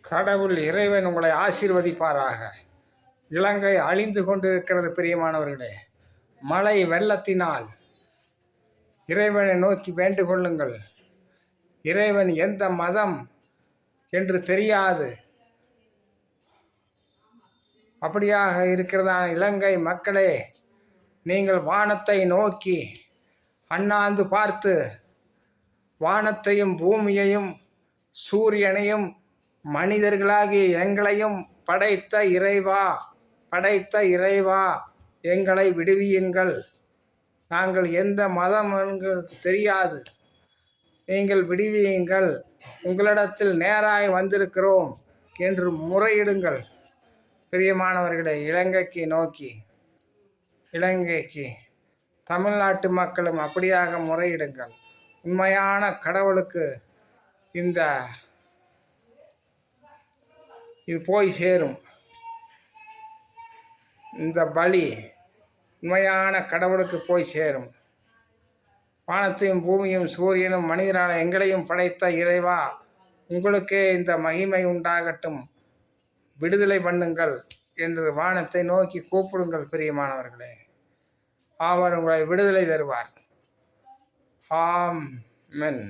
கடவுள் இறைவன் உங்களை ஆசீர்வதிப்பாராக. இலங்கை அழிந்து கொண்டிருக்கிறது பிரியமானவர்களே. மழை வெள்ளத்தினால் இறைவனை நோக்கி வேண்டுகொள்ளுங்கள். இறைவன் எந்த மதம் என்று தெரியாது. அப்படியாக இருக்கிறதான இலங்கை மக்களே, நீங்கள் வானத்தை நோக்கி அண்ணாந்து பார்த்து வானத்தையும் பூமியையும் சூரியனையும் மனிதர்களாகிய எங்களையும் படைத்த இறைவா எங்களை விடுவியுங்கள். நாங்கள் எந்த மதம் எங்களுக்கு தெரியாது, நீங்கள் விடுவியுங்கள். உங்களிடத்தில் நேராய் வந்திருக்கிறோம் என்று முறையிடுங்கள். பிரியமானவர்களே, இலங்கைக்கு தமிழ்நாட்டு மக்களும் அப்படியாக முறையிடுங்கள். உண்மையான கடவுளுக்கு இது போய் சேரும். இந்த பலி உண்மையான கடவுளுக்கு போய் சேரும். வானத்தையும் பூமியும் சூரியனும் மனிதரான எங்களையும் படைத்த இறைவா, உங்களுக்கே இந்த மகிமை உண்டாகட்டும், விடுதலை பண்ணுங்கள் என்று வானத்தை நோக்கி கூப்பிடுங்கள். பிரியமானவர்களே, அவர் உங்களை விடுதலை தருவார். ஆமென்.